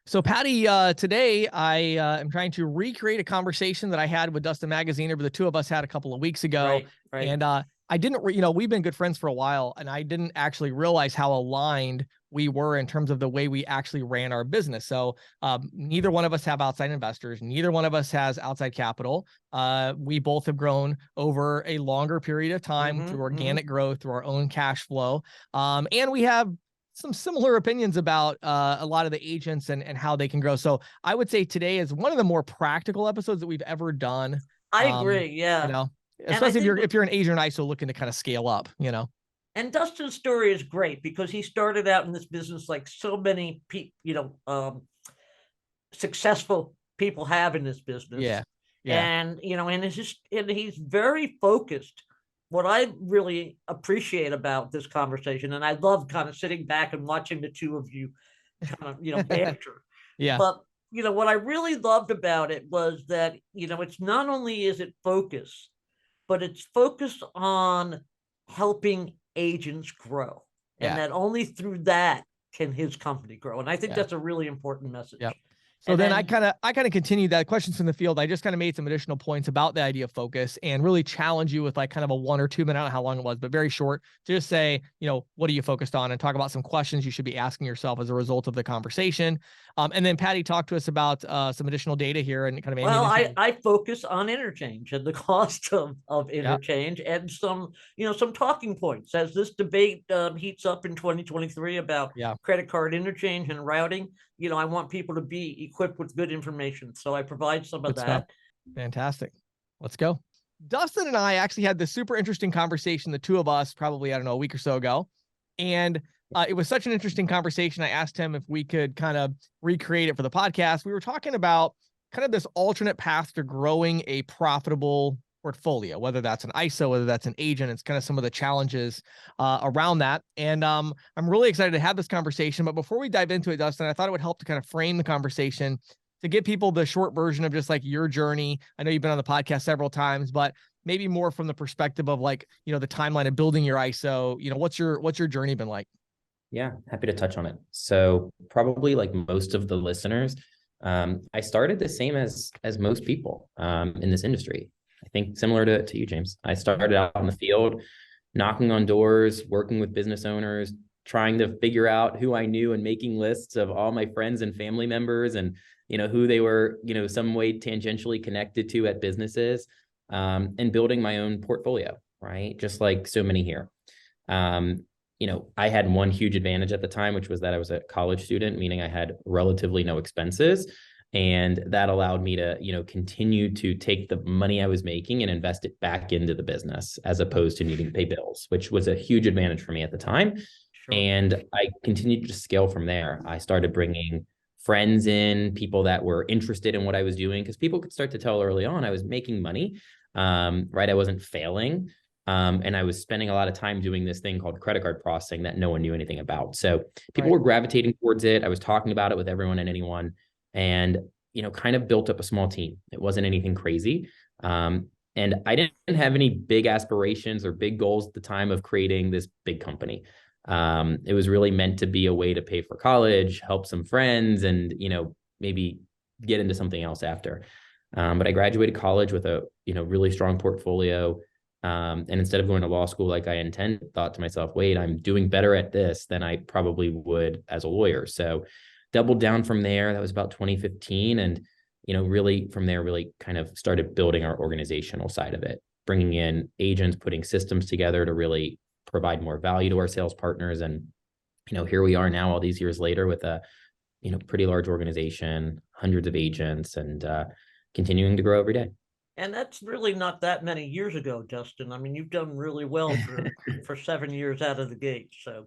So Patty, today I am trying to recreate a conversation that I had with Dustin Magaziner, but the two of us had a couple of weeks ago. Right. And I didn't, we've been good friends for a while, and I didn't actually realize how aligned we were in terms of the way we actually ran our business. So neither one of us have outside investors. Neither one of us has outside capital. We both have grown over a longer period of time through organic growth, through our own cash flow. And we have some similar opinions about a lot of the agents and how they can grow. So I would say today is one of the more practical episodes that we've ever done. I agree. Yeah. You know, And I especially think if you're an agent ISO looking to kind of scale up, and Dustin's story is great because he started out in this business like so many successful people have in this business. Yeah. And and he's very focused. What I really appreciate about this conversation, and I love kind of sitting back and watching the two of you kind of banter. Yeah. But what I really loved about it was that it's not only is it focused, but it's focused on helping agents grow, and that only through that can his company grow. And I think that's a really important message. Yep. So then I kind of continued that. Questions from the field. I just kind of made some additional points about the idea of focus and really challenge you with like kind of a 1 or 2 minute, I don't know how long it was, but very short, to just say, what are you focused on, and talk about some questions you should be asking yourself as a result of the conversation. And then Patty talked to us about some additional data here and kind of. Well, I focus on interchange and the cost of interchange and some talking points as this debate heats up in 2023 about credit card interchange and routing. I want people to be equipped with good information. So I provide some of that. Fantastic. Let's go. Dustin and I actually had this super interesting conversation, the two of us, probably, I don't know, a week or so ago. And it was such an interesting conversation. I asked him if we could kind of recreate it for the podcast. We were talking about kind of this alternate path to growing a profitable portfolio, whether that's an ISO, whether that's an agent. It's kind of some of the challenges around that. And I'm really excited to have this conversation. But before we dive into it, Dustin, I thought it would help to kind of frame the conversation to give people the short version of just like your journey. I know you've been on the podcast several times, but maybe more from the perspective of like, the timeline of building your ISO. What's your journey been like? Yeah, happy to touch on it. So probably like most of the listeners, I started the same as most people in this industry. I think similar to you, James. I started out in the field, knocking on doors, working with business owners, trying to figure out who I knew and making lists of all my friends and family members and, who they were, some way tangentially connected to at businesses, and building my own portfolio, right? Just like so many here. I had one huge advantage at the time, which was that I was a college student, meaning I had relatively no expenses. And that allowed me to, continue to take the money I was making and invest it back into the business as opposed to needing to pay bills, which was a huge advantage for me at the time. Sure. And I continued to scale from there. I started bringing friends in, people that were interested in what I was doing, because people could start to tell early on I was making money, right? I wasn't failing. And I was spending a lot of time doing this thing called credit card processing that no one knew anything about. So people were gravitating towards it. I was talking about it with everyone and anyone, and, kind of built up a small team. It wasn't anything crazy. And I didn't have any big aspirations or big goals at the time of creating this big company. It was really meant to be a way to pay for college, help some friends, and, maybe get into something else after. But I graduated college with a, really strong portfolio. And instead of going to law school like I thought to myself, wait, I'm doing better at this than I probably would as a lawyer. So doubled down from there. That was about 2015. And, really from there, really kind of started building our organizational side of it, bringing in agents, putting systems together to really provide more value to our sales partners. And, here we are now all these years later with a, pretty large organization, hundreds of agents, and continuing to grow every day. And that's really not that many years ago, Dustin. I mean, you've done really well for 7 years out of the gate. So,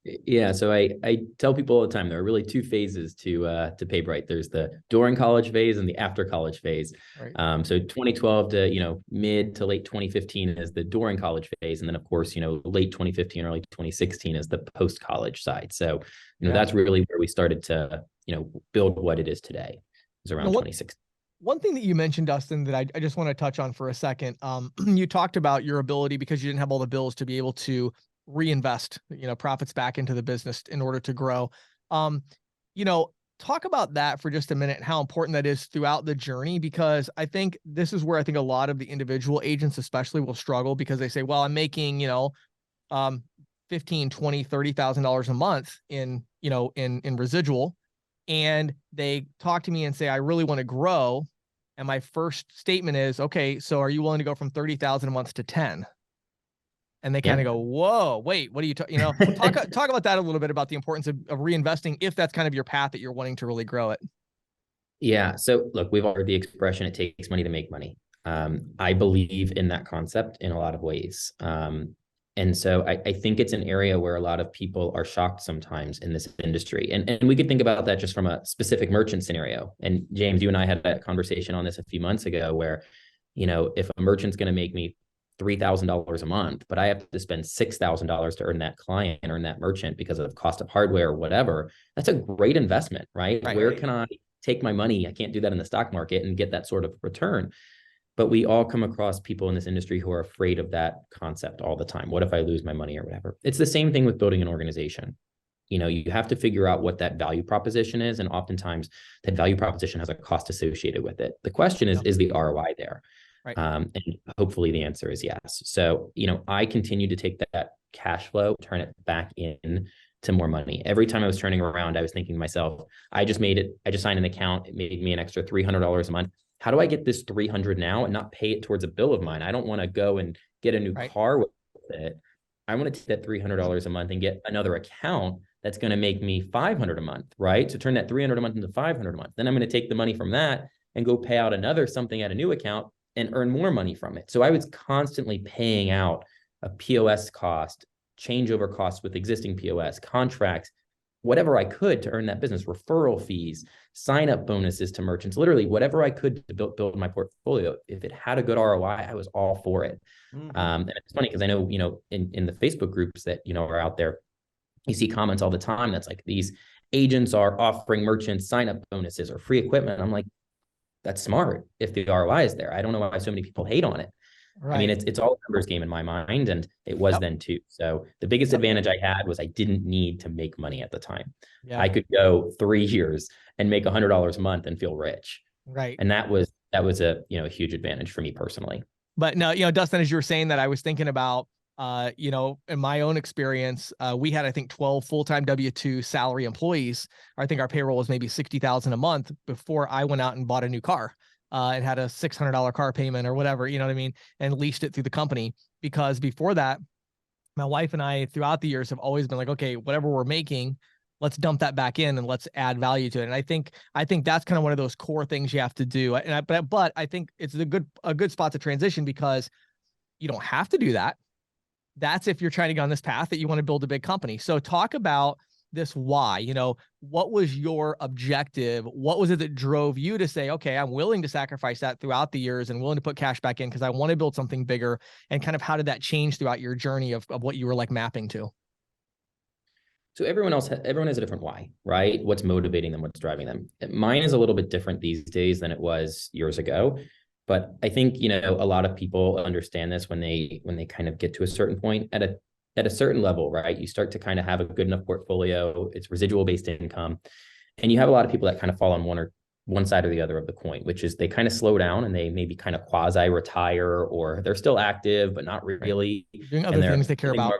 yeah. So I tell people all the time, there are really two phases to PayBright. There's the during college phase and the after college phase. Right. So 2012 to mid to late 2015 is the during college phase, and then of course late 2015, early 2016 is the post college side. So that's really where we started to build what it is today. It was around 2016. One thing that you mentioned, Dustin, that I just want to touch on for a second, you talked about your ability, because you didn't have all the bills, to be able to reinvest, profits back into the business in order to grow. talk about that for just a minute, how important that is throughout the journey, because I think this is where I think a lot of the individual agents especially will struggle, because they say, well, I'm making, 15, 20, $30,000 a month in residual. And they talk to me and say, I really want to grow. And my first statement is, okay, so are you willing to go from 30,000 a month to 10? And they kind of go, whoa, wait, what are you talking, talk about that a little bit, about the importance of reinvesting, if that's kind of your path that you're wanting to really grow it. Yeah. So look, we've all heard the expression, it takes money to make money. I believe in that concept in a lot of ways. And so I think it's an area where a lot of people are shocked sometimes in this industry. And we could think about that just from a specific merchant scenario. And James, you and I had a conversation on this a few months ago where, if a merchant's going to make me $3,000 a month, but I have to spend $6,000 to earn that client, earn that merchant because of cost of hardware or whatever, that's a great investment, right? Where can I take my money? I can't do that in the stock market and get that sort of return. But we all come across people in this industry who are afraid of that concept all the time. What if I lose my money or whatever? It's the same thing with building an organization. You have to figure out what that value proposition is. And oftentimes that value proposition has a cost associated with it. The question is the ROI there? Right. And hopefully the answer is yes. So, I continue to take that cash flow, turn it back in to more money. Every time I was turning around, I was thinking to myself, I just signed an account. It made me an extra $300 a month. How do I get this 300 now and not pay it towards a bill of mine? I don't want to go and get a new car with it. I want to take that $300 a month and get another account that's going to make me $500 a month, right? So turn that $300 a month into $500 a month. Then I'm going to take the money from that and go pay out another something at a new account and earn more money from it. So I was constantly paying out a POS cost, changeover costs with existing POS, contracts, whatever I could to earn that business, referral fees, sign-up bonuses to merchants, literally whatever I could to build my portfolio. If it had a good ROI, I was all for it. Mm-hmm. And it's funny because I know, in the Facebook groups that, are out there, you see comments all the time that's like, these agents are offering merchants sign-up bonuses or free equipment. I'm like, that's smart if the ROI is there. I don't know why so many people hate on it. Right. I mean, it's all a numbers game in my mind, and it was then too. So the biggest advantage I had was I didn't need to make money at the time. I could go 3 years and make $100 a month and feel rich. Right. And that was a huge advantage for me personally. But no, Dustin, as you were saying that, I was thinking about in my own experience, we had, I think, 12 full-time W-2 salary employees. I think our payroll was maybe $60,000 a month before I went out and bought a new car. And had a $600 car payment or whatever, you know what I mean? And leased it through the company, because before that, my wife and I throughout the years have always been like, okay, whatever we're making, let's dump that back in and let's add value to it. And I think that's kind of one of those core things you have to do. But I think it's a good spot to transition, because you don't have to do that. That's if you're trying to go on this path that you want to build a big company. So talk about this why. What was your objective? What was it that drove you to say, okay, I'm willing to sacrifice that throughout the years and willing to put cash back in because I want to build something bigger? And kind of how did that change throughout your journey of what you were like mapping to? So everyone has a different why, right? What's motivating them, what's driving them. Mine is a little bit different these days than it was years ago. But I think, a lot of people understand this when they kind of get to a certain point at a certain level, right? You start to kind of have a good enough portfolio. It's residual based income. And you have a lot of people that kind of fall on one side or the other of the coin, which is they kind of slow down and they maybe kind of quasi retire, or they're still active, but not really doing other things they care about.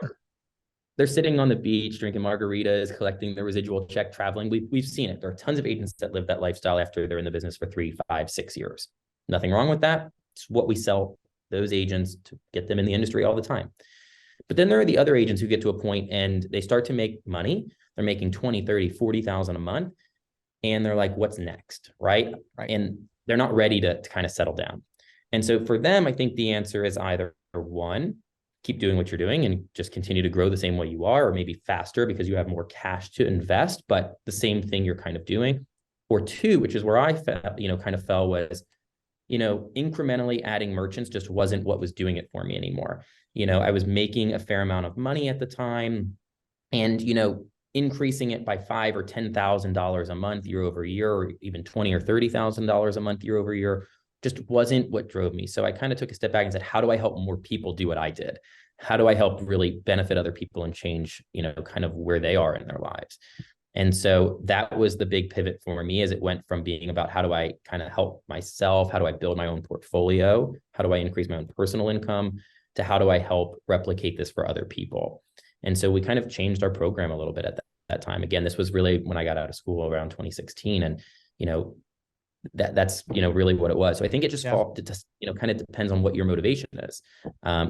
They're sitting on the beach, drinking margaritas, collecting the residual check, traveling. We've seen it. There are tons of agents that live that lifestyle after they're in the business for 3, 5, 6 years. Nothing wrong with that. It's what we sell those agents to get them in the industry all the time. But then there are the other agents who get to a point and they start to make money. They're making 20, 30, 40,000 a month. And they're like, what's next? Right. And they're not ready to kind of settle down. And so for them, I think the answer is either one, keep doing what you're doing and just continue to grow the same way you are, or maybe faster because you have more cash to invest, but the same thing you're kind of doing. Or two, which is where I kind of fell, was, incrementally adding merchants just wasn't what was doing it for me anymore. I was making a fair amount of money at the time, and, increasing it by $5,000 or $10,000 a month year over year, or even $20,000 or $30,000 a month year over year, just wasn't what drove me. So I kind of took a step back and said, how do I help more people do what I did? How do I help really benefit other people and change, kind of where they are in their lives? And so that was the big pivot for me, as it went from being about how do I kind of help myself? How do I build my own portfolio? How do I increase my own personal income? To how do I help replicate this for other people? And so we kind of changed our program a little bit at that time. Again, this was really when I got out of school around 2016. And, that's, really what it was. So I think it just kind of depends on what your motivation is.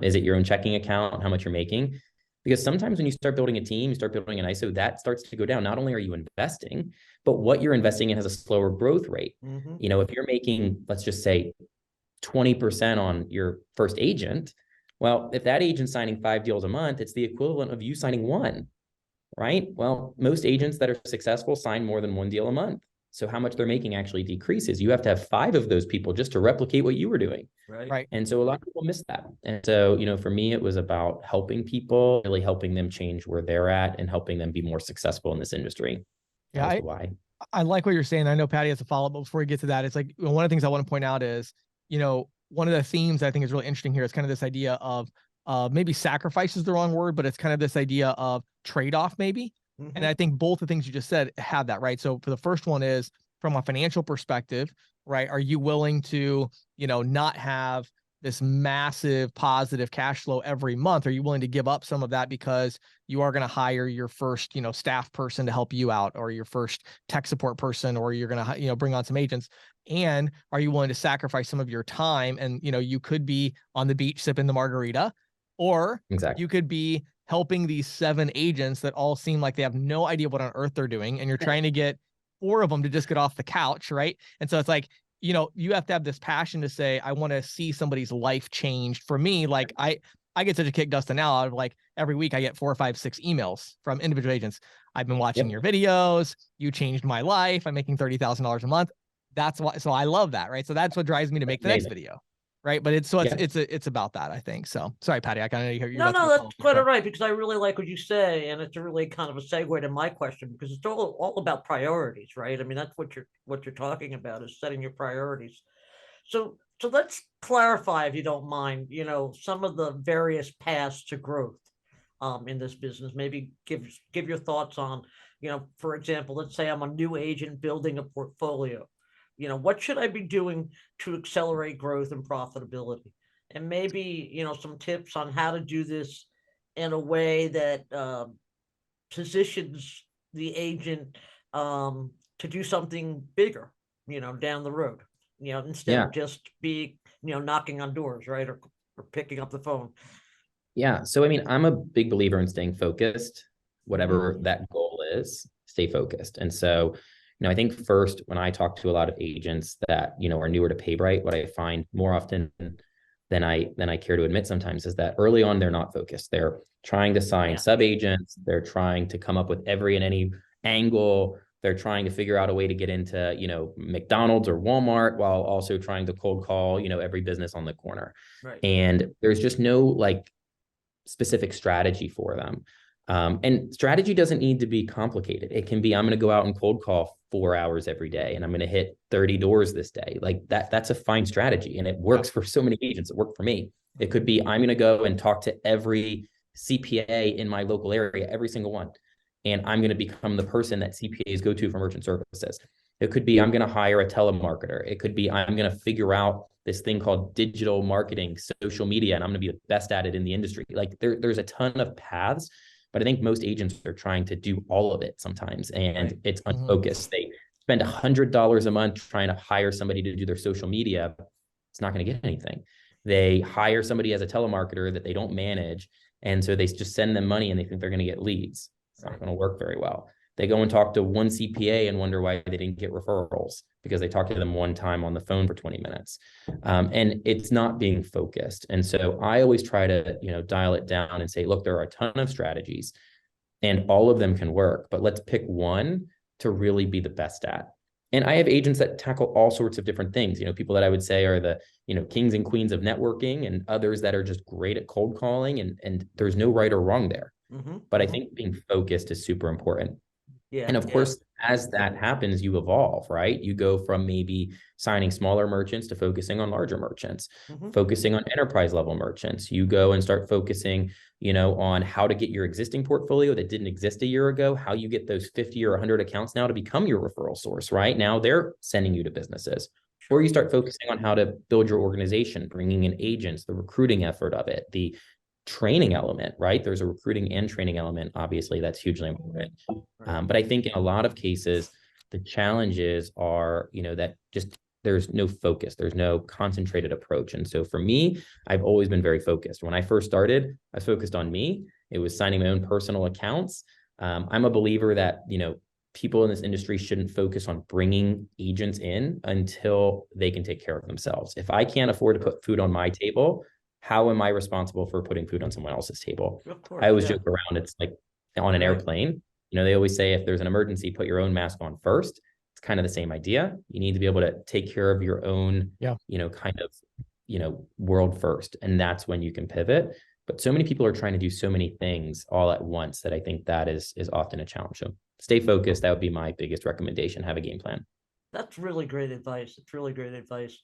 Is it your own checking account, how much you're making? Because sometimes when you start building a team, you start building an ISO, that starts to go down. Not only are you investing, but what you're investing in has a slower growth rate. Mm-hmm. If you're making, let's just say 20% on your first agent, well, if that agent's signing 5 deals a month, it's the equivalent of you signing 1, right? Well, most agents that are successful sign more than 1 deal a month. So how much they're making actually decreases. You have to have 5 of those people just to replicate what you were doing. Right. And so a lot of people miss that. And so, for me, it was about helping people, really helping them change where they're at and helping them be more successful in this industry. Yeah. I like what you're saying. I know Patty has a follow-up, but before we get to that, it's like, one of the things I want to point out is, one of the themes I think is really interesting here is kind of this idea of maybe sacrifice is the wrong word, but it's kind of this idea of trade-off maybe. Mm-hmm. And I think both the things you just said have that, right? So for the first one is from a financial perspective, right? Are you willing to, not have this massive positive cash flow every month? Are you willing to give up some of that because you are going to hire your first, staff person to help you out, or your first tech support person, or you're going to, bring on some agents? And are you willing to sacrifice some of your time? And, you could be on the beach sipping the margarita, or you could be helping these 7 agents that all seem like they have no idea what on earth they're doing. And you're trying to get 4 of them to just get off the couch. Right. And so it's like, you have to have this passion to say, I want to see somebody's life changed. For me, like I get such a kick, Dustin, now out of like every week I get 4 or 5, 6 emails from individual agents. I've been watching your videos. You changed my life. I'm making $30,000 a month. That's why. So I love that. Right. So that's what drives me to make the next video. Right. But it's about that, I think. So sorry, Patty, I kind of hear you. No, that's quite all right, because I really like what you say. And it's a really kind of a segue to my question, because it's all about priorities, right? I mean, that's what you're talking about, is setting your priorities. So let's clarify, if you don't mind, some of the various paths to growth in this business. Maybe give your thoughts on, for example, let's say I'm a new agent building a portfolio. What should I be doing to accelerate growth and profitability? And maybe, some tips on how to do this in a way that positions the agent to do something bigger, down the road, instead of just be, knocking on doors, right? Or picking up the phone. Yeah. So, I mean, I'm a big believer in staying focused, whatever that goal is, stay focused. And so, I think first, when I talk to a lot of agents that, are newer to PayBright, what I find more often than I care to admit sometimes is that early on, they're not focused. They're trying to sign sub-agents. They're trying to come up with every and any angle. They're trying to figure out a way to get into, McDonald's or Walmart, while also trying to cold call, every business on the corner. Right. And there's just no specific strategy for them. And strategy doesn't need to be complicated. It can be, I'm going to go out and cold call 4 hours every day, and I'm going to hit 30 doors this day. Like that's a fine strategy. And it works for so many agents. It worked for me. It could be, I'm going to go and talk to every CPA in my local area, every single one. And I'm going to become the person that CPAs go to for merchant services. It could be, I'm going to hire a telemarketer. It could be, I'm going to figure out this thing called digital marketing, social media, and I'm going to be the best at it in the industry. Like there's a ton of paths. But I think most agents are trying to do all of it sometimes, and it's unfocused. They spend $100 a month trying to hire somebody to do their social media. It's not going to get anything. They hire somebody as a telemarketer that they don't manage, and so they just send them money and they think they're going to get leads. It's not going to work very well. They go and talk to one CPA and wonder why they didn't get referrals, because they talked to them one time on the phone for 20 minutes. And it's not being focused. And so I always try to, dial it down and say, look, there are a ton of strategies and all of them can work, but let's pick one to really be the best at. And I have agents that tackle all sorts of different things, people that I would say are the, kings and queens of networking, and others that are just great at cold calling, and there's no right or wrong there. But I think being focused is super important. Yeah, and of course, as that happens, you evolve, right? You go from maybe signing smaller merchants to focusing on larger merchants, focusing on enterprise level merchants. You go and start focusing, on how to get your existing portfolio that didn't exist a year ago, how you get those 50 or 100 accounts now to become your referral source, right? Now they're sending you to businesses. Or you start focusing on how to build your organization, bringing in agents, the recruiting effort of it, the training element, right? There's a recruiting and training element. Obviously, that's hugely important. But I think in a lot of cases, the challenges are, that just there's no focus, there's no concentrated approach. And so for me, I've always been very focused. When I first started, I was focused on me. It was signing my own personal accounts. I'm a believer that, people in this industry shouldn't focus on bringing agents in until they can take care of themselves. If I can't afford to put food on my table, how am I responsible for putting food on someone else's table? Of course, I always joke around, it's like on an airplane, they always say if there's an emergency, put your own mask on first. It's kind of the same idea. You need to be able to take care of your own, kind of, world first. And that's when you can pivot. But so many people are trying to do so many things all at once that I think that is often a challenge. So stay focused. That would be my biggest recommendation. Have a game plan. That's really great advice. It's really great advice.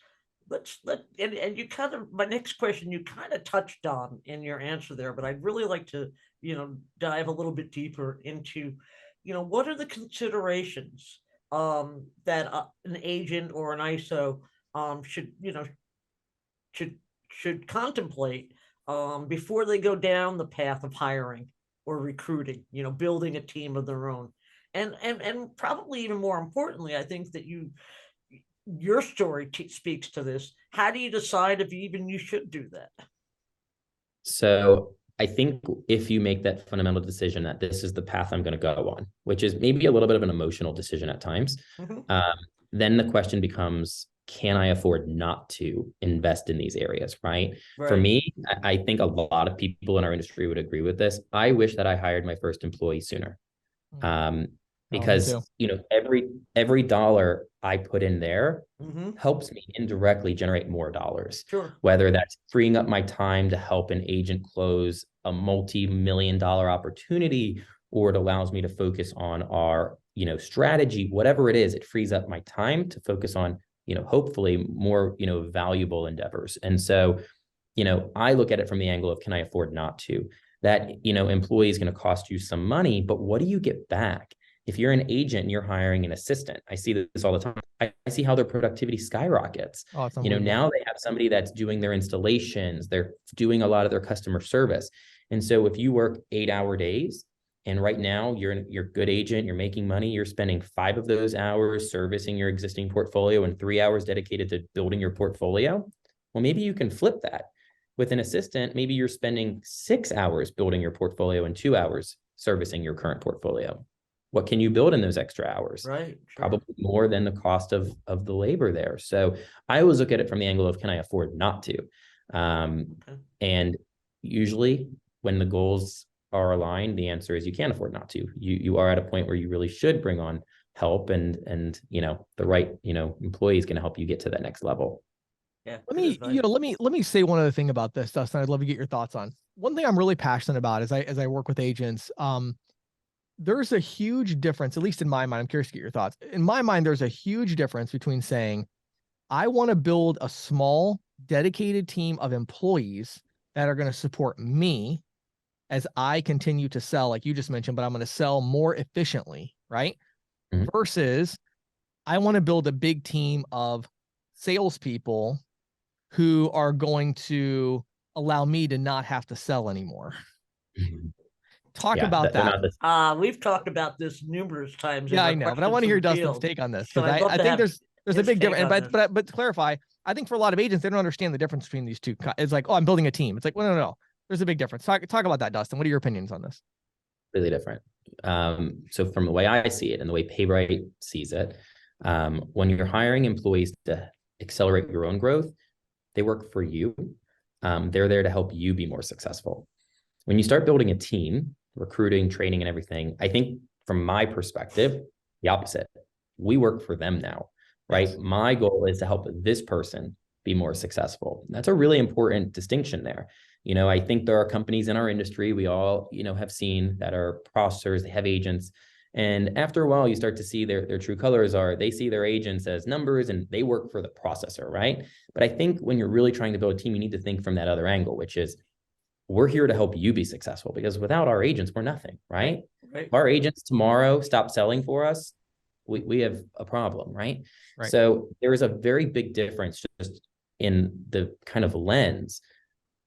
And you kind of, my next question, you kind of touched on in your answer there, but I'd really like to, dive a little bit deeper into, what are the considerations that an agent or an ISO should contemplate before they go down the path of hiring or recruiting, building a team of their own. And probably even more importantly, I think that your story speaks to this. How do you decide if you should do that? So I think if you make that fundamental decision that this is the path I'm going to go on, which is maybe a little bit of an emotional decision at times, then the question becomes, can I afford not to invest in these areas, right? For me, I think a lot of people in our industry would agree with this. I wish that I hired my first employee sooner. Because every dollar I put in there helps me indirectly generate more dollars. Whether that's freeing up my time to help an agent close a multi-million-dollar opportunity, or it allows me to focus on our strategy, whatever it is, it frees up my time to focus on hopefully more valuable endeavors. And so I look at it from the angle of, can I afford not to? That employee is going to cost you some money, but what do you get back? If you're an agent and you're hiring an assistant, I see this all the time. I see how their productivity skyrockets. Now they have somebody that's doing their installations. They're doing a lot of their customer service. And so if you work 8-hour days, and right now you're a good agent, you're making money, you're spending 5 of those hours servicing your existing portfolio and 3 hours dedicated to building your portfolio. Well, maybe you can flip that. With an assistant, maybe you're spending 6 hours building your portfolio and 2 hours servicing your current portfolio. What can you build in those extra hours? Right. Probably more than the cost of the labor there. So I always look at it from the angle of, can I afford not to? And usually when the goals are aligned, the answer is you can't afford not to. You are at a point where you really should bring on help, and the right employee is going to help you get to that next level. Yeah. Let me say one other thing about this, Dustin. I'd love to get your thoughts on. One thing I'm really passionate about as I work with agents. There's a huge difference, at least in my mind. I'm curious to get your thoughts. In my mind, there's a huge difference between saying, I want to build a small, dedicated team of employees that are going to support me as I continue to sell, like you just mentioned, but I'm going to sell more efficiently, right? Versus I want to build a big team of salespeople who are going to allow me to not have to sell anymore. Talk about that. We've talked about this numerous times. Yeah, I know, but I want to hear Dustin's take on this, because I think there's a big difference. But to clarify, I think for a lot of agents, they don't understand the difference between these two. It's like, oh, I'm building a team. It's like, well, no. There's a big difference. Talk about that, Dustin. What are your opinions on this? Really different. So from the way I see it and the way PayBright sees it, when you're hiring employees to accelerate your own growth, they work for you. They're there to help you be more successful. When you start building a team, recruiting, training, and everything, I think from my perspective, the opposite. We work for them now, right? Yes. My goal is to help this person be more successful. That's a really important distinction there. I think there are companies in our industry we all, have seen that are processors, they have agents, And after a while, you start to see their true colors are they see their agents as numbers and they work for the processor, right? But I think when you're really trying to build a team, you need to think from that other angle, which is we're here to help you be successful, because without our agents, we're nothing, right? If our agents tomorrow stop selling for us, we have a problem, right? So there is a very big difference just in the kind of lens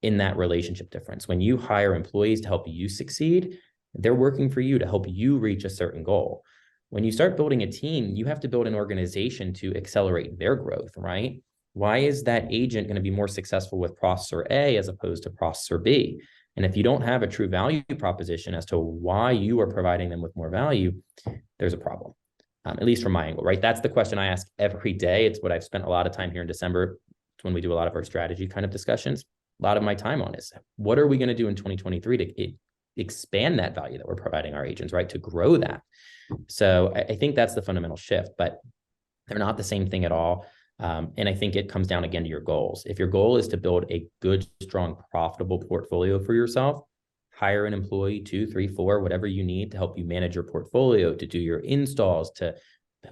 in that relationship difference. When you hire employees to help you succeed, they're working for you to help you reach a certain goal. When you start building a team, you have to build an organization to accelerate their growth, right? Why is that agent going to be more successful with processor A as opposed to processor B? And if you don't have a true value proposition as to why you are providing them with more value, there's a problem, at least from my angle, right? That's the question I ask every day. It's what I've spent a lot of time here in December. It's when we do a lot of our strategy kind of discussions. A lot of my time on is what are we going to do in 2023 to expand that value that we're providing our agents, right? To grow that. So I think that's the fundamental shift, but they're not the same thing at all. And I think it comes down again to your goals. If your goal is to build a good, strong, profitable portfolio for yourself, hire an employee, 2, 3, 4, whatever you need to help you manage your portfolio, to do your installs, to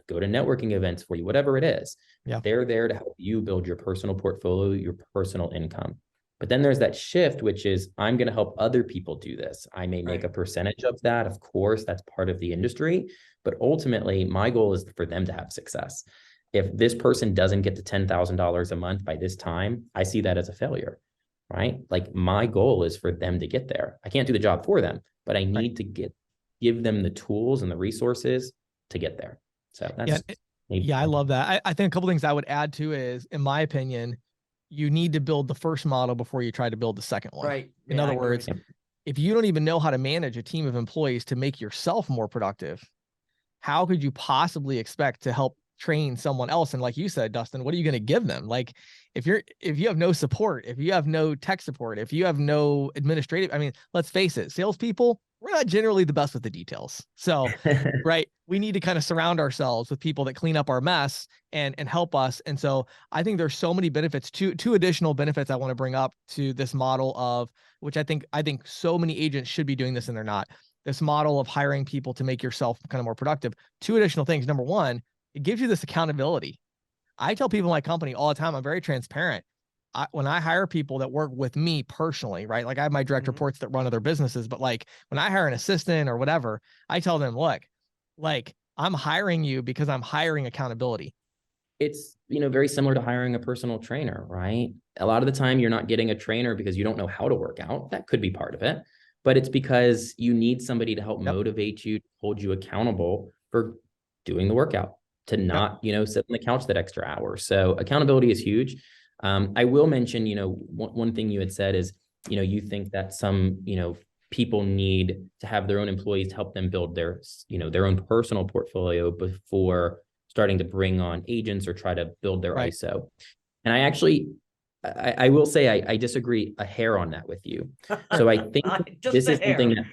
go to networking events for you, whatever it is. They're there to help you build your personal portfolio, your personal income. But then there's that shift, which is I'm going to help other people do this. I may make a percentage of that. Of course, that's part of the industry. But ultimately, my goal is for them to have success. If this person doesn't get to $10,000 a month by this time, I see that as a failure, right? Like my goal is for them to get there. I can't do the job for them, but I need to give them the tools and the resources to get there. So that's I love that. I think a couple things I would add to is, in my opinion, you need to build the first model before you try to build the second one. Right. In other words, if you don't even know how to manage a team of employees to make yourself more productive, how could you possibly expect to help train someone else? And like you said, Dustin, what are you going to give them? Like if you have no support, if you have no tech support, if you have no administrative, I mean, let's face it, salespeople, we're not generally the best with the details. So, right, we need to kind of surround ourselves with people that clean up our mess and help us. And so I think there's so many benefits, two additional benefits I want to bring up to this model of, which I think so many agents should be doing this and they're not. This model of hiring people to make yourself kind of more productive. Two additional things. Number one, it gives you this accountability. I tell people in my company all the time, I'm very transparent. When I hire people that work with me personally, right? Like I have my direct reports that run other businesses, but like when I hire an assistant or whatever, I tell them, look, like I'm hiring you because I'm hiring accountability. It's, very similar to hiring a personal trainer, right? A lot of the time you're not getting a trainer because you don't know how to work out. That could be part of it, but it's because you need somebody to help motivate you, hold you accountable for doing the workout, to not, sit on the couch that extra hour. So accountability is huge. I will mention, one thing you had said is, you think that some, people need to have their own employees to help them build their, their own personal portfolio before starting to bring on agents or try to build their ISO. And I will say, I disagree a hair on that with you. So I think this is something that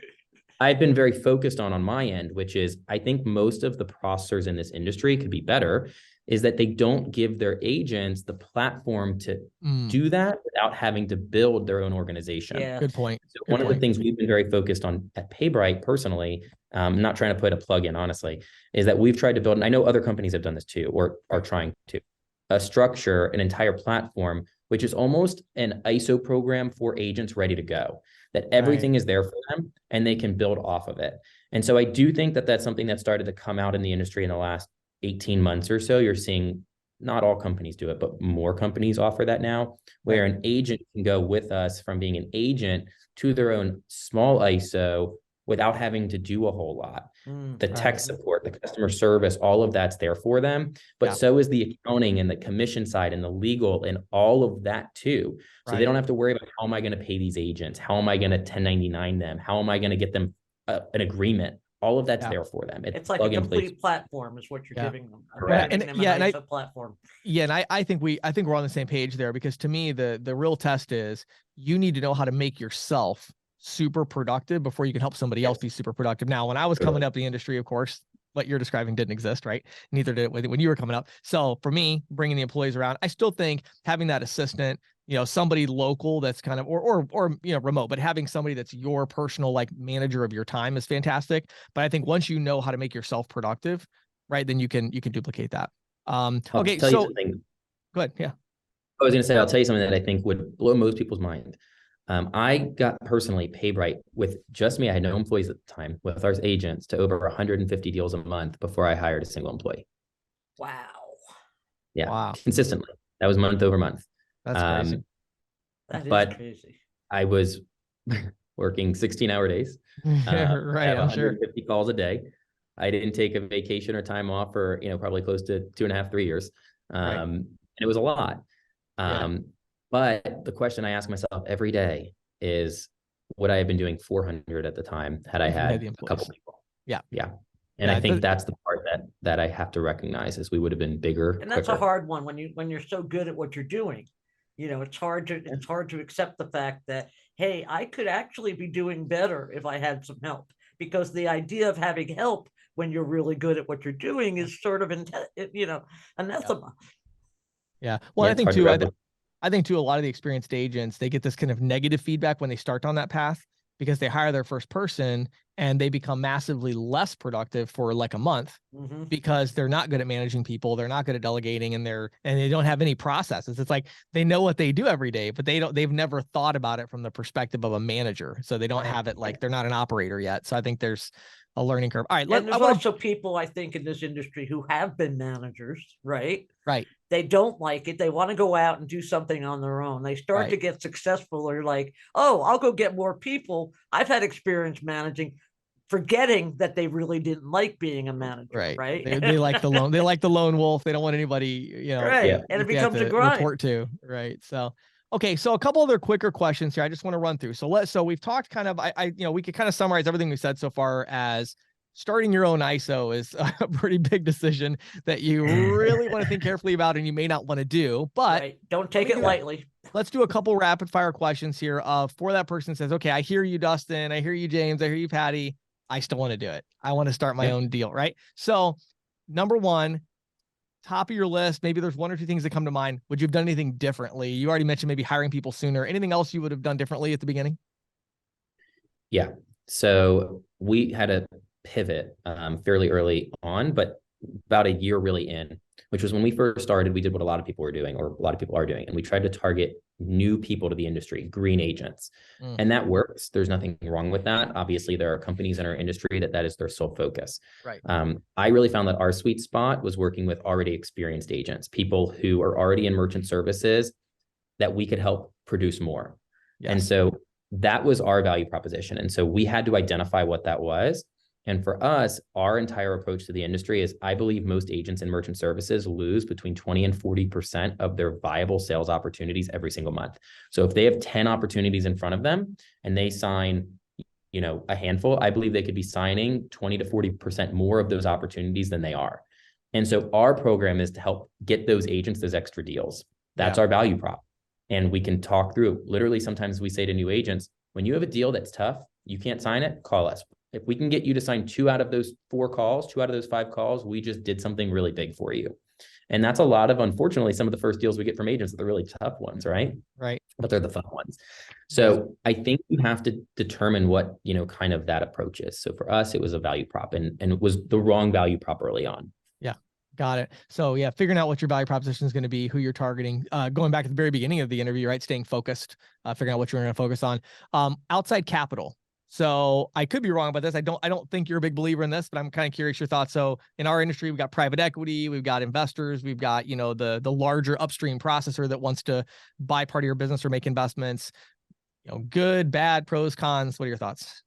I've been very focused on my end, which is I think most of the processors in this industry could be better, is that they don't give their agents the platform to do that without having to build their own organization. Yeah. Good point. So one of the things we've been very focused on at PayBright personally, I'm not trying to put a plug in, honestly, is that we've tried to build, and I know other companies have done this too, or are trying to, a structure, an entire platform, which is almost an ISO program for agents ready to go, that everything is there for them and they can build off of it. And so I do think that that's something that started to come out in the industry in the last 18 months or so. You're seeing not all companies do it, but more companies offer that now, where an agent can go with us from being an agent to their own small ISO without having to do a whole lot. The tech support, the customer service, all of that's there for them, but so is the accounting and the commission side and the legal and all of that too. So they don't have to worry about how am I going to pay these agents? How am I going to 1099 them? How am I going to get them an agreement? All of that's there for them. It's like a complete platform is what you're giving them. Correct. And platform. Yeah. And I think we're on the same page there, because to me, the real test is you need to know how to make yourself super productive before you can help somebody else be super productive. Now, when I was coming up the industry, of course, what you're describing didn't exist, right? Neither did it when you were coming up. So for me, bringing the employees around, I still think having that assistant somebody local that's kind of, or remote, but having somebody that's your personal like manager of your time is fantastic. But I think once you know how to make yourself productive, right, then you can duplicate that. Okay, tell so you something. Go ahead. Yeah. I was going to say, I'll tell you something that I think would blow most people's mind. I got personally PayBright with just me. I had no employees at the time, with our agents, to over 150 deals a month before I hired a single employee. Wow. Yeah. Wow. Consistently. That was month over month. That's crazy. That is crazy. I was working 16-hour days. Right. I'm sure. 150 calls a day. I didn't take a vacation or time off for, probably close to 2.5, 3 years. Right. And it was a lot. But the question I ask myself every day is, would I have been doing 400 at the time had I had a couple people? Yeah. Yeah. And I think that's the part that I have to recognize, is we would have been bigger. And that's quicker. A hard one when you're so good at what you're doing. It's hard to accept the fact that, hey, I could actually be doing better if I had some help, because the idea of having help when you're really good at what you're doing is sort of anathema. Yeah. Well, I think too, a lot of the experienced agents, they get this kind of negative feedback when they start on that path, because they hire their first person and they become massively less productive for like a month, because they're not good at managing people. They're not good at delegating, and they don't have any processes. It's like they know what they do every day, but they've never thought about it from the perspective of a manager. So they don't have it, like they're not an operator yet. So I think there's a learning curve. All right. And there's also people, I think, in this industry who have been managers, right? Right. They don't like it. They want to go out and do something on their own. They start to get successful. They're like, oh, I'll go get more people. I've had experience managing, forgetting that they really didn't like being a manager. Right. They like the lone. They like the lone wolf. They don't want anybody, Right. And it becomes a grind. Report to. Right. So, okay. So a couple other quicker questions here I just want to run through. So we've talked kind of, we could kind of summarize everything we said so far as starting your own ISO is a pretty big decision that you really want to think carefully about, and you may not want to do, but don't take it lightly. Let's do a couple rapid fire questions here. For that person says, okay, I hear you, Dustin. I hear you, James. I hear you, Patty. I still want to do it. I want to start my own deal. Right. So number one, top of your list, maybe there's one or two things that come to mind. Would you have done anything differently? You already mentioned maybe hiring people sooner. Anything else you would have done differently at the beginning? Yeah. So we had a pivot fairly early on, but about a year really in, which was when we first started. We did what a lot of people were doing, or a lot of people are doing, and we tried to target new people to the industry, green agents. And that works. There's nothing wrong with that. Obviously, there are companies in our industry that is their sole focus. Right. I really found that our sweet spot was working with already experienced agents, people who are already in merchant services, that we could help produce more. Yes. And so that was our value proposition. And so we had to identify what that was. And for us, our entire approach to the industry is, I believe most agents in merchant services lose between 20 and 40% of their viable sales opportunities every single month. So if they have 10 opportunities in front of them and they sign, a handful, I believe they could be signing 20 to 40% more of those opportunities than they are. And so our program is to help get those agents those extra deals. That's our value prop. And we can talk through. Literally, sometimes we say to new agents, when you have a deal that's tough, you can't sign it, call us. If we can get you to sign 2 out of those 4 calls, 2 out of those 5 calls, we just did something really big for you. And that's a lot of, unfortunately, some of the first deals we get from agents are the really tough ones, right? Right. But they're the fun ones. So I think you have to determine what, kind of that approach is. So for us, it was a value prop, and it was the wrong value prop early on. Yeah. Got it. So figuring out what your value proposition is going to be, who you're targeting, going back at the very beginning of the interview, right? Staying focused, figuring out what you're going to focus on. Outside capital. So I could be wrong about this. I don't think you're a big believer in this, but I'm kind of curious your thoughts. So in our industry, we've got private equity, we've got investors, we've got, the larger upstream processor that wants to buy part of your business or make investments. Good, bad, pros, cons. What are your thoughts?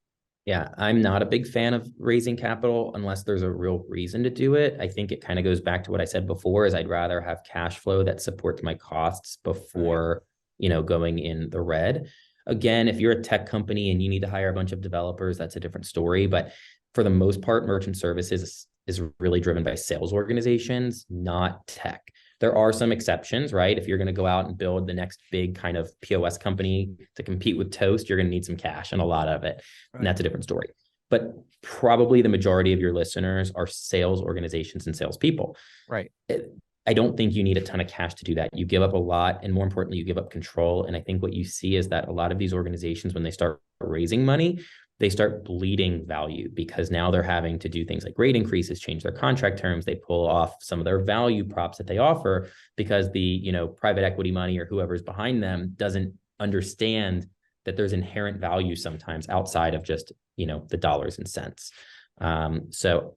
Yeah, I'm not a big fan of raising capital unless there's a real reason to do it. I think it kind of goes back to what I said before, is I'd rather have cash flow that supports my costs before, going in the red. Again, if you're a tech company and you need to hire a bunch of developers, that's a different story. But for the most part, merchant services is really driven by sales organizations, not tech. There are some exceptions, right? If you're going to go out and build the next big kind of POS company to compete with Toast, you're going to need some cash and a lot of it. Right. And that's a different story. But probably the majority of your listeners are sales organizations and salespeople. Right. I don't think you need a ton of cash to do that. You give up a lot, and more importantly, you give up control. And I think what you see is that a lot of these organizations, when they start raising money, they start bleeding value, because now they're having to do things like rate increases, change their contract terms. They pull off some of their value props that they offer, because the private equity money or whoever's behind them doesn't understand that there's inherent value sometimes outside of just the dollars and cents. So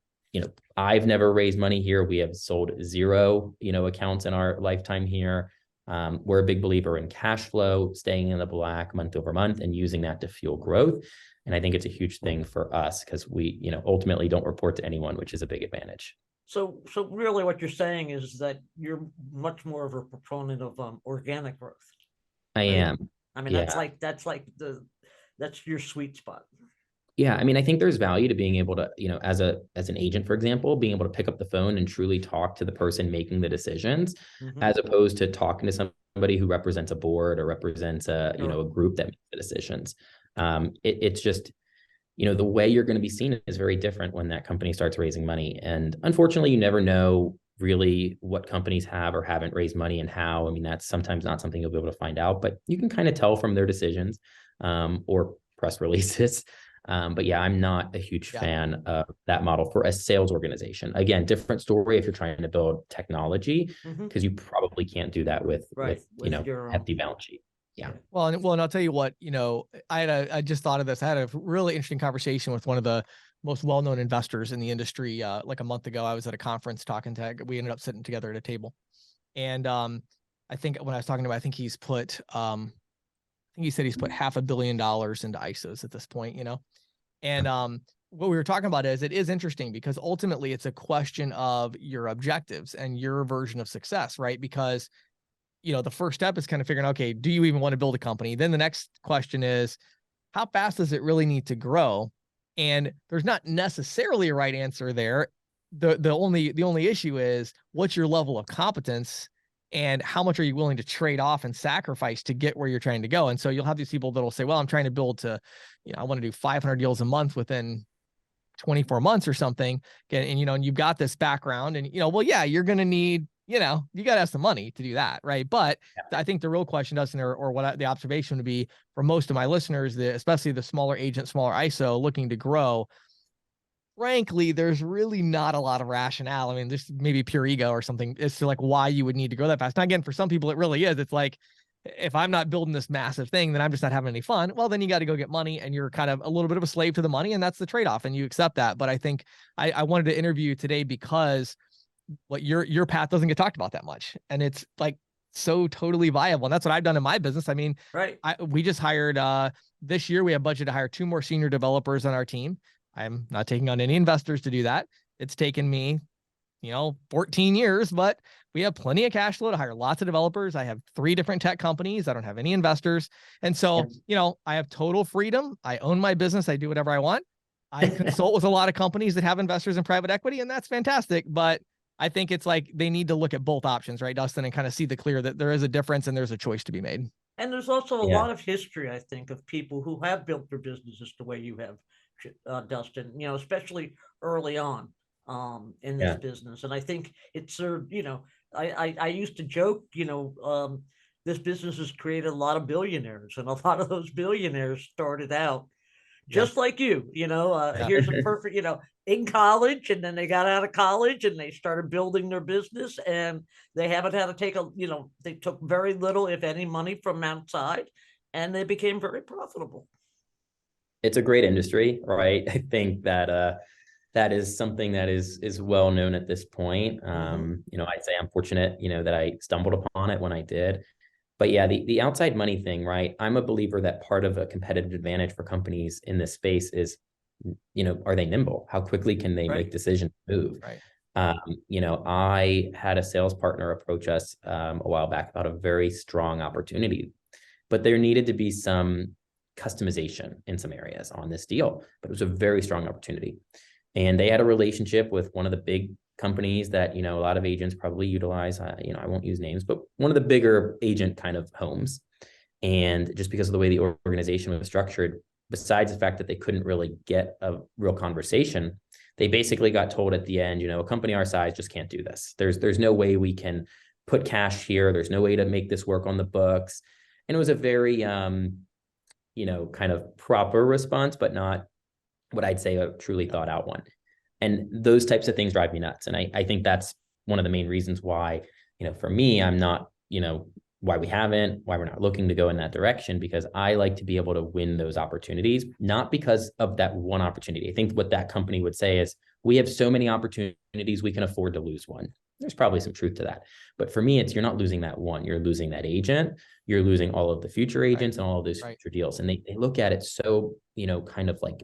I've never raised money here. We have sold 0 accounts in our lifetime here. We're a big believer in cash flow, staying in the black month over month, and using that to fuel growth. And I think it's a huge thing for us, because we, ultimately don't report to anyone, which is a big advantage. So really what you're saying is that you're much more of a proponent of organic growth. I am. I mean, that's your sweet spot. Yeah. I mean, I think there's value to being able to, as an agent, for example, being able to pick up the phone and truly talk to the person making the decisions, as opposed to talking to somebody who represents a board or represents a group that makes the decisions. It's just, the way you're going to be seen is very different when that company starts raising money. And unfortunately, you never know really what companies have or haven't raised money and how. I mean, that's sometimes not something you'll be able to find out, but you can kind of tell from their decisions or press releases. But yeah, I'm not a huge fan of that model for a sales organization. Again, different story if you're trying to build technology, because you probably can't do that with hefty balance sheet. Yeah. Well, and I'll tell you what, I just thought of this. I had a really interesting conversation with one of the most well-known investors in the industry. Like a month ago, I was at a conference we ended up sitting together at a table. And I think when I was talking about, I think he's put, he said he's put $500 million into ISOs at this point, and what we were talking about is, it is interesting because ultimately it's a question of your objectives and your version of success, right? Because, the first step is kind of figuring, okay, do you even want to build a company? Then the next question is, how fast does it really need to grow? And there's not necessarily a right answer there. The only issue is, what's your level of competence and how much are you willing to trade off and sacrifice to get where you're trying to go? And so you'll have these people that'll say, well, I'm trying to build to, I want to do 500 deals a month within 24 months or something. And, and you've got this background and, well, yeah, you're going to need, you got to have some money to do that. Right. But I think the real question doesn't, or what the observation would be for most of my listeners, especially the smaller agent, smaller ISO looking to grow, frankly, there's really not a lot of rationale. I mean, there's maybe pure ego or something as to like why you would need to grow that fast. Now, again, for some people, it really is. It's like, if I'm not building this massive thing, then I'm just not having any fun. Well, then you got to go get money and you're kind of a little bit of a slave to the money. And that's the trade-off. And you accept that. But I think I wanted to interview you today because what your path doesn't get talked about that much. And it's like so totally viable. And that's what I've done in my business. I mean, right. We just hired, this year, we have budget to hire 2 more senior developers on our team. I'm not taking on any investors to do that. It's taken me, 14 years, but we have plenty of cash flow to hire lots of developers. I have 3 different tech companies. I don't have any investors. And so, I have total freedom. I own my business. I do whatever I want. I consult with a lot of companies that have investors in private equity, and that's fantastic. But I think it's like they need to look at both options, right, Dustin, and kind of see the clear that there is a difference and there's a choice to be made. And there's also a lot of history, I think, of people who have built their businesses the way you have, Dustin, especially early on in this business. And I think it's, I used to joke, this business has created a lot of billionaires, and a lot of those billionaires started out just like you, here's a perfect, in college, and then they got out of college and they started building their business, and they haven't had to take they took very little, if any, money from outside, and they became very profitable. It's a great industry, right? I think that that is something that is well known at this point. I'd say I'm fortunate, that I stumbled upon it when I did. But yeah, the outside money thing, right? I'm a believer that part of a competitive advantage for companies in this space is, are they nimble? How quickly can they make decisions move? Right. I had a sales partner approach us a while back about a very strong opportunity, but there needed to be some customization in some areas on this deal, but it was a very strong opportunity. And they had a relationship with one of the big companies that, a lot of agents probably utilize, I won't use names, but one of the bigger agent kind of homes. And just because of the way the organization was structured, besides the fact that they couldn't really get a real conversation, they basically got told at the end, a company our size just can't do this. There's no way we can put cash here. There's no way to make this work on the books. And it was a very, kind of proper response, but not what I'd say a truly thought out one. And those types of things drive me nuts. And I think that's one of the main reasons why, for me, I'm not, why we're not looking to go in that direction, because I like to be able to win those opportunities, not because of that one opportunity. I think what that company would say is, we have so many opportunities, we can afford to lose one. There's probably some truth to that. But for me, you're not losing that one, you're losing that agent, you're losing all of the future agents and all of those future deals. And they look at it so, kind of like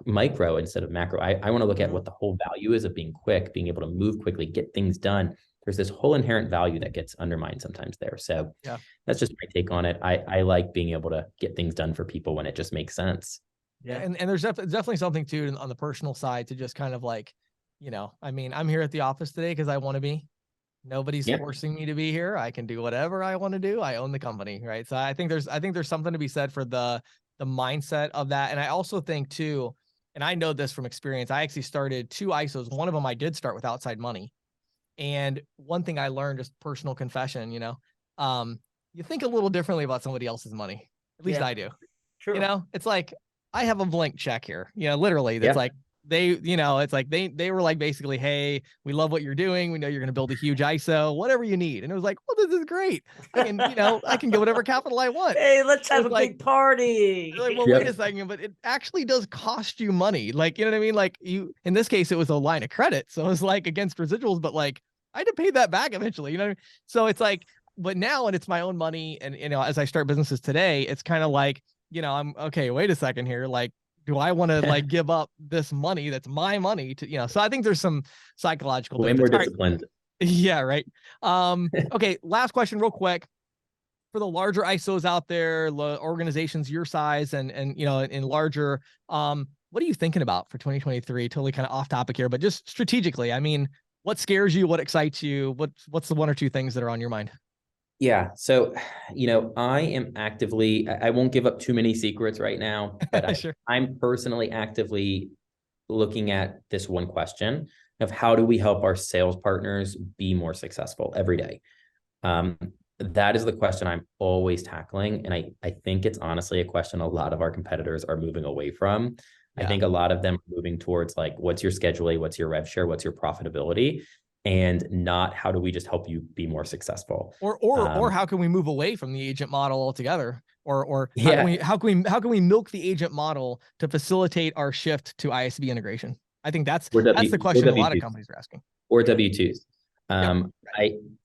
micro instead of macro. I want to look at what the whole value is of being quick, being able to move quickly, get things done. There's this whole inherent value that gets undermined sometimes there. So that's just my take on it. I like being able to get things done for people when it just makes sense. Yeah. And there's definitely something too on the personal side to just kind of like, I'm here at the office today because I want to be. Nobody's forcing me to be here. I can do whatever I want to do. I own the company, right? So I think there's something to be said for the mindset of that. And I also think too, and I know this from experience, I actually started 2 ISOs. One of them I did start with outside money. And one thing I learned, just personal confession, you think a little differently about somebody else's money. At least I do. True. It's like, I have a blank check here. Literally, that's like, it's like they were like, basically, hey, we love what you're doing. We know you're going to build a huge ISO, whatever you need. And it was like, well, this is great. I can, I can get whatever capital I want. Hey, let's have a big party. Like, well, wait a second, but it actually does cost you money. Like, you know what I mean? Like in this case, it was a line of credit. So it was like against residuals, but like I had to pay that back eventually, So it's like, but now, and it's my own money. And, as I start businesses today, it's kind of like, I'm okay, wait a second here. Like, do I want to like give up this money that's my money to, so I think there's some psychological way more disciplined. Right. Yeah. Right. Okay. Last question real quick. For the larger ISOs out there, organizations your size and in larger, what are you thinking about for 2023? Totally kind of off topic here, but just strategically, what scares you? What excites you? What's the 1 or 2 things that are on your mind? Yeah. So, I am actively, I won't give up too many secrets right now, but Sure. I'm personally actively looking at this one question of how do we help our sales partners be more successful every day? That is the question I'm always tackling. And I think it's honestly a question a lot of our competitors are moving away from. I think a lot of them are moving towards like, what's your schedule? What's your rev share? What's your profitability? And not how do we just help you be more successful? Or how can we move away from the agent model altogether? Or how can we milk the agent model to facilitate our shift to ISV integration? I think that's the question a lot of companies are asking. Or W-2s.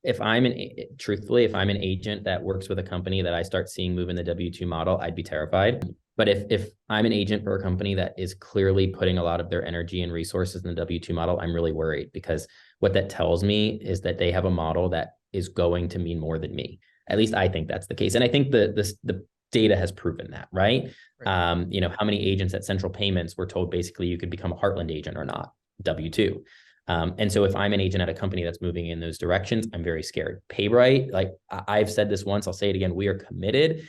If I'm an agent that works with a company that I start seeing move in the W-2 model, I'd be terrified. But if I'm an agent for a company that is clearly putting a lot of their energy and resources in the W-2 model, I'm really worried, because what that tells me is that they have a model that is going to mean more than me. At least I think that's the case. And I think the data has proven that, right? How many agents at Central Payments were told basically you could become a Heartland agent or not, W-2. And so if I'm an agent at a company that's moving in those directions, I'm very scared. PayBright, like I've said this once, I'll say it again, we are committed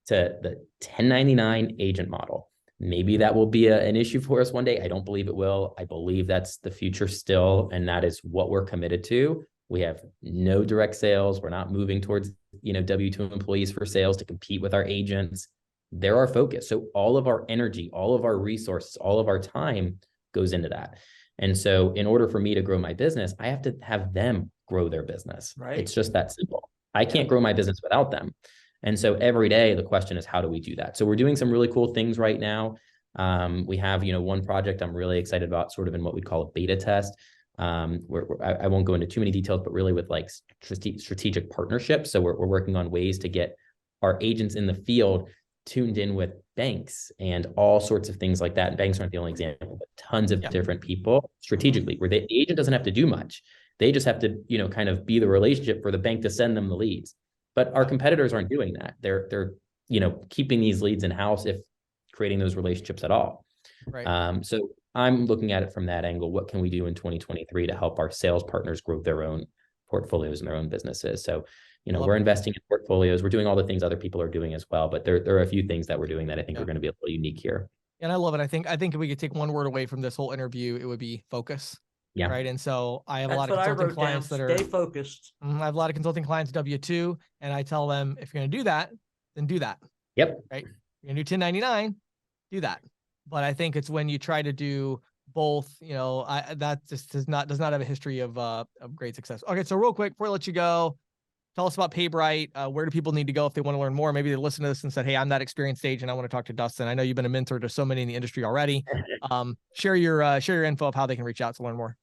to the 1099 agent model. Maybe that will be an issue for us one day. I don't believe it will. I believe that's the future still. And that is what we're committed to. We have no direct sales. We're not moving towards, W-2 employees for sales to compete with our agents. They're our focus. So all of our energy, all of our resources, all of our time goes into that. And so in order for me to grow my business, I have to have them grow their business. Right. It's just that simple. I can't grow my business without them. And so every day the question is, how do we do that? So we're doing some really cool things right now. We have, one project I'm really excited about, sort of in what we call a beta test. Where I won't go into too many details, but really with like strategic partnerships. So we're working on ways to get our agents in the field tuned in with banks and all sorts of things like that. And banks aren't the only example, but tons of different people strategically, where the agent doesn't have to do much. They just have to, kind of be the relationship for the bank to send them the leads. But our competitors aren't doing that. They're keeping these leads in-house, if creating those relationships at all. Right. So I'm looking at it from that angle. What can we do in 2023 to help our sales partners grow their own portfolios and their own businesses? So, we're investing in portfolios. We're doing all the things other people are doing as well. But there are a few things that we're doing that I think are going to be a little unique here. And I love it. I think if we could take one word away from this whole interview, it would be focus. Yeah. Right. And so I have a That's lot of what I consulting wrote clients down. that are Stay focused. I have a lot of consulting clients W-2, and I tell them, if you're going to do that, then do that. Yep. Right. You're going to do 1099, do that. But I think it's when you try to do both, that just does not have a history of great success. Okay. So real quick, before I let you go, tell us about PayBright. Where do people need to go if they want to learn more? Maybe they listen to this and said, hey, I'm that experienced agent. I want to talk to Dustin. I know you've been a mentor to so many in the industry already. Share your info of how they can reach out to learn more.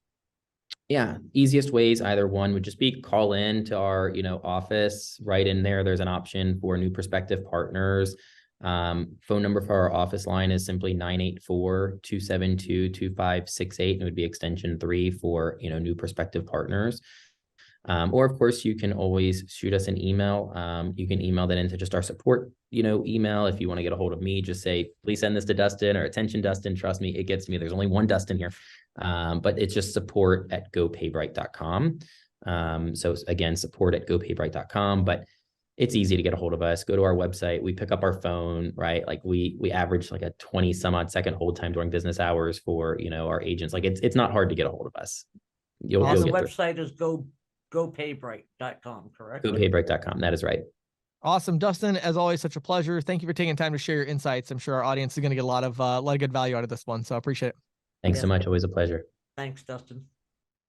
Yeah, easiest ways, either one would just be call in to our, office. Right in there, there's an option for new prospective partners. Phone number for our office line is simply 984-272-2568, and it would be extension 3 for, new prospective partners. Or of course, you can always shoot us an email. You can email that into just our support, email. If you want to get a hold of me, just say, please send this to Dustin, or attention Dustin. Trust me, it gets to me. There's only one Dustin here. But it's just support@gopaybright.com. So again, support@gopaybright.com, but it's easy to get a hold of us. Go to our website. We pick up our phone, right? Like we average like a 20 some odd second hold time during business hours for, our agents. Like it's not hard to get a hold of us. You'll the website is gopaybright.com, correct? Gopaybright.com. That is right. Awesome. Dustin, as always, such a pleasure. Thank you for taking time to share your insights. I'm sure our audience is going to get a lot of good value out of this one. So I appreciate it. Thanks so much. Always a pleasure. Thanks, Dustin.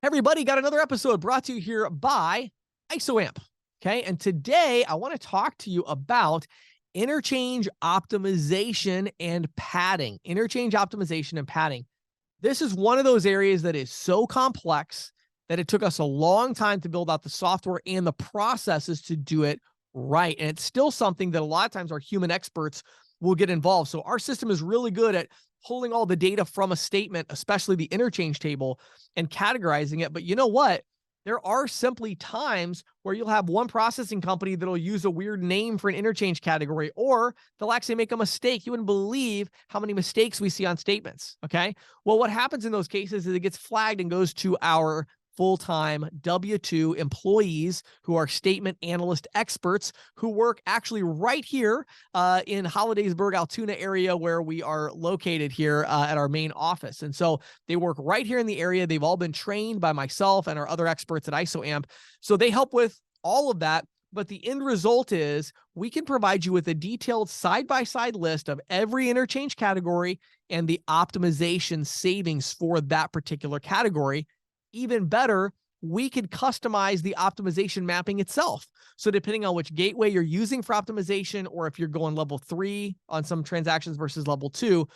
Everybody, got another episode brought to you here by ISOAMP. Okay. And today I want to talk to you about interchange optimization and padding. Interchange optimization and padding. This is one of those areas that is so complex that it took us a long time to build out the software and the processes to do it right. And it's still something that a lot of times our human experts will get involved. So our system is really good at pulling all the data from a statement, especially the interchange table, and categorizing it. But you know what? There are simply times where you'll have one processing company that'll use a weird name for an interchange category, or they'll actually make a mistake. You wouldn't believe how many mistakes we see on statements. Okay. Well, what happens in those cases is it gets flagged and goes to our full-time W-2 employees who are statement analyst experts who work actually right here in Hollidaysburg, Altoona area where we are located here at our main office. And so they work right here in the area. They've all been trained by myself and our other experts at ISOAMP. So they help with all of that. But the end result is we can provide you with a detailed side-by-side list of every interchange category and the optimization savings for that particular category. Even better, we could customize the optimization mapping itself. So depending on which gateway you're using for optimization, or if you're going level 3 on some transactions versus level 2,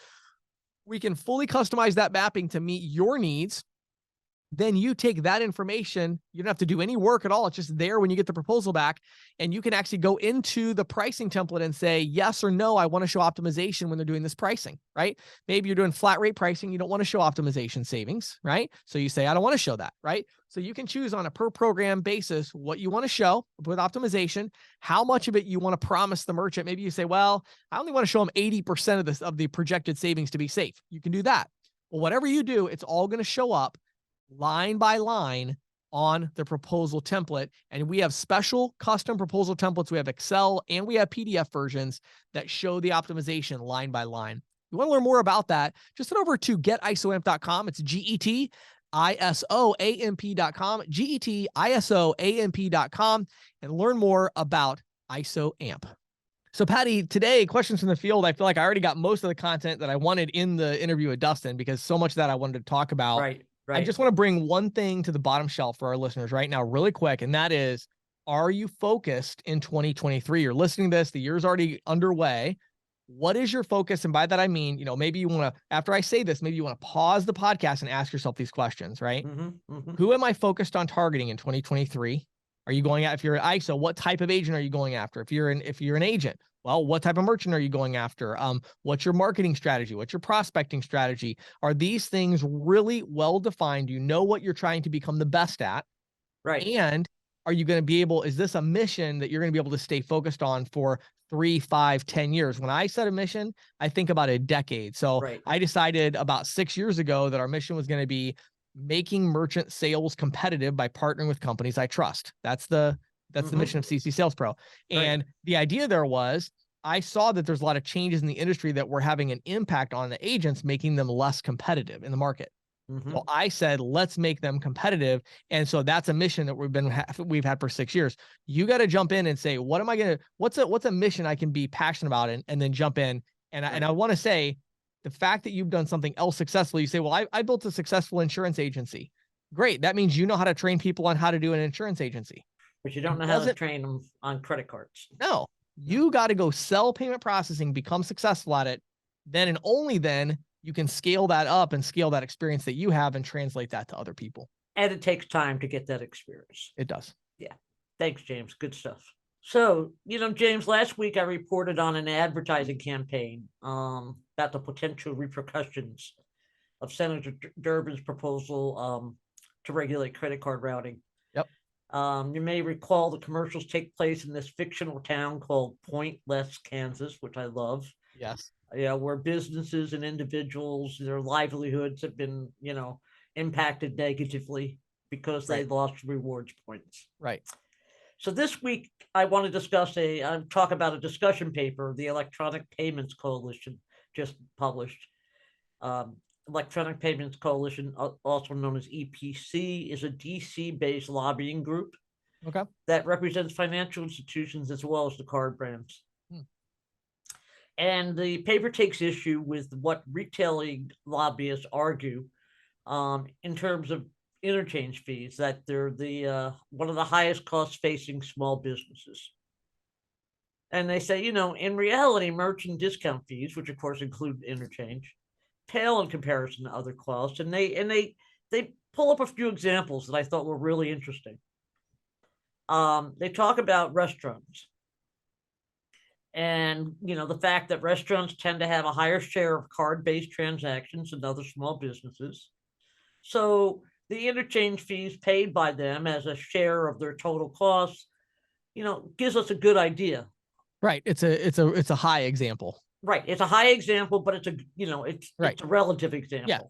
we can fully customize that mapping to meet your needs. Then you take that information, you don't have to do any work at all. It's just there when you get the proposal back, and you can actually go into the pricing template and say, yes or no, I want to show optimization when they're doing this pricing, right? Maybe you're doing flat rate pricing. You don't want to show optimization savings, right? So you say, I don't want to show that, right? So you can choose on a per program basis what you want to show with optimization, how much of it you want to promise the merchant. Maybe you say, well, I only want to show them 80% of the projected savings to be safe. You can do that. Well, whatever you do, it's all going to show up line by line on the proposal template. And we have special custom proposal templates. We have Excel and we have PDF versions that show the optimization line by line. You want to learn more about that, just head over to getisoamp.com. It's getisoamp.com, getisoamp.com, and learn more about ISOAMP. So Patty, today, questions from the field. I feel like I already got most of the content that I wanted in the interview with Dustin, because so much of that I wanted to talk about. Right. I just want to bring one thing to the bottom shelf for our listeners right now, really quick. And that is, are you focused in 2023? You're listening to this, the year's already underway. What is your focus? And by that, I mean, maybe you want to, after I say this, maybe you want to pause the podcast and ask yourself these questions, right? Who am I focused on targeting in 2023? Are you going out, if you're an ISO, what type of agent are you going after? If you're an agent, well, what type of merchant are you going after? What's your marketing strategy? What's your prospecting strategy? Are these things really well defined? You know what you're trying to become the best at? Right. And are you going to be able, is this a mission that you're going to be able to stay focused on for 3, 5, 10 years? When I set a mission, I think about a decade. So I decided about 6 years ago that our mission was going to be making merchant sales competitive by partnering with companies I trust. That's the mission of CC Sales Pro. And the idea there was, I saw that there's a lot of changes in the industry that were having an impact on the agents, making them less competitive in the market. So I said, let's make them competitive. And so that's a mission that we've had for 6 years. You got to jump in and say, what am I going to, what's a mission I can be passionate about, and then jump in. And I want to say, the fact that you've done something else successfully, you say, well, I built a successful insurance agency. Great. That means you know how to train people on how to do an insurance agency. But you don't know how to train them on credit cards. No, you got to go sell payment processing, become successful at it. Then and only then you can scale that up and scale that experience that you have and translate that to other people. And it takes time to get that experience. It does. Yeah. Thanks, James. Good stuff. So, James, last week I reported on an advertising campaign about the potential repercussions of Senator Durbin's proposal to regulate credit card routing. Yep. You may recall the commercials take place in this fictional town called Pointless, Kansas, which I love. Yes. Yeah, where businesses and individuals, their livelihoods have been, impacted negatively because they lost rewards points. Right. So this week, I want to talk about a discussion paper the Electronic Payments Coalition just published. Electronic Payments Coalition, also known as EPC, is a DC-based lobbying group that represents financial institutions as well as the card brands. And the paper takes issue with what retailing lobbyists argue in terms of interchange fees, that they're the one of the highest costs facing small businesses. And they say, in reality, merchant discount fees, which of course include interchange, pale in comparison to other costs. And they pull up a few examples that I thought were really interesting. They talk about restaurants. And, the fact that restaurants tend to have a higher share of card-based transactions than other small businesses. So the interchange fees paid by them as a share of their total costs, gives us a good idea. Right. It's a high example. Right. It's a high example, but it's a relative example. Yeah.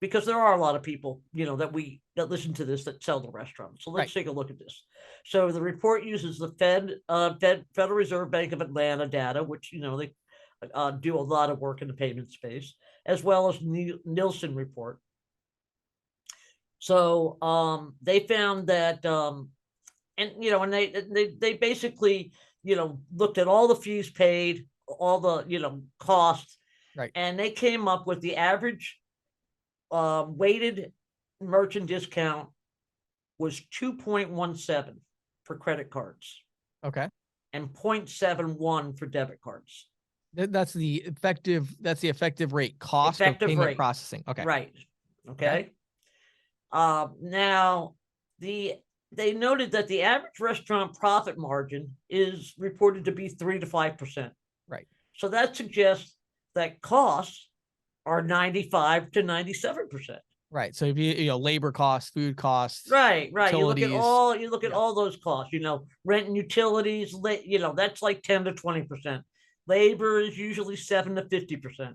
Because there are a lot of people, that listen to this that sell to restaurants. So let's take a look at this. So the report uses the Federal Reserve Bank of Atlanta data, which, they do a lot of work in the payment space, as well as Nielsen report. So they found that, and they basically, looked at all the fees paid, all the, costs, right, and they came up with the average weighted merchant discount was 2.17 for credit cards. Okay. And 0.71 for debit cards. That's the effective rate, cost of payment processing. Okay. Right. Okay. Now they noted that the average restaurant profit margin is reported to be 3 to 5%. Right. So that suggests that costs are 95 to 97%. Right. So if you labor costs, food costs, right. You look at all those costs, rent and utilities, that's like 10 to 20%. Labor is usually 7 to 50%.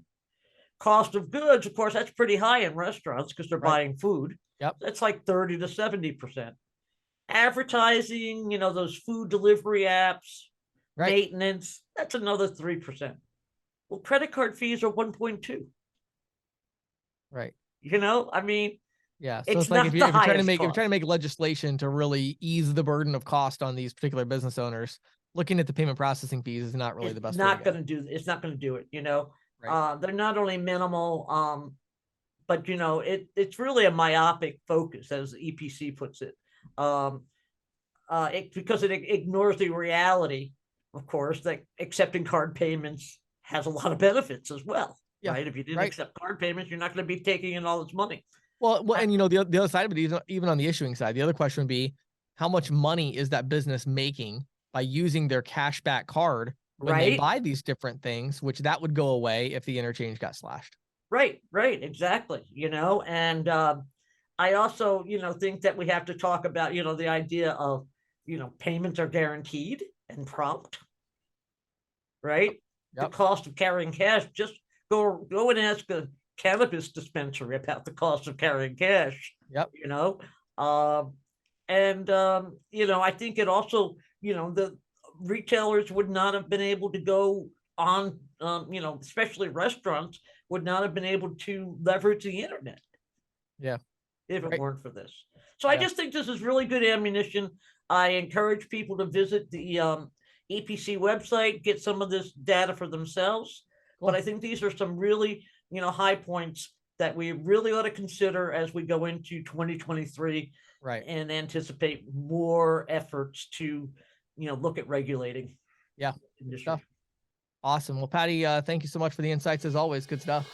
Cost of goods, of course, that's pretty high in restaurants because they're buying food. Yep. That's like 30 to 70%. Advertising, those food delivery apps, maintenance, that's another 3%. Well, credit card fees are 1.2. Right. I mean, yeah. So it's like if you're trying to make legislation to really ease the burden of cost on these particular business owners, looking at the payment processing fees is not really the best. It's not going to do it. Right. They're not only minimal, but it's really a myopic focus, as the EPC puts it, because it ignores the reality, of course, that accepting card payments has a lot of benefits as well. Yeah, right. If you didn't accept card payments, you're not going to be taking in all this money. Well, and the other side of it, even on the issuing side, the other question would be, how much money is that business making by using their cashback card when they buy these different things, which that would go away if the interchange got slashed. Right, exactly. And I also, think that we have to talk about, the idea of, payments are guaranteed and prompt, right? Yep. The cost of carrying cash, just go and ask a cannabis dispensary about the cost of carrying cash. Yep. I think it also, the retailers would not have been able to go on, especially restaurants would not have been able to leverage the internet. Yeah. If it right. weren't for this. So I just think this is really good ammunition. I encourage people to visit the EPC website, get some of this data for themselves. Cool. But I think these are some really, high points that we really ought to consider as we go into 2023, right, and anticipate more efforts to, look at regulating. Yeah. Industry. Awesome. Well, Patty, thank you so much for the insights as always. Good stuff.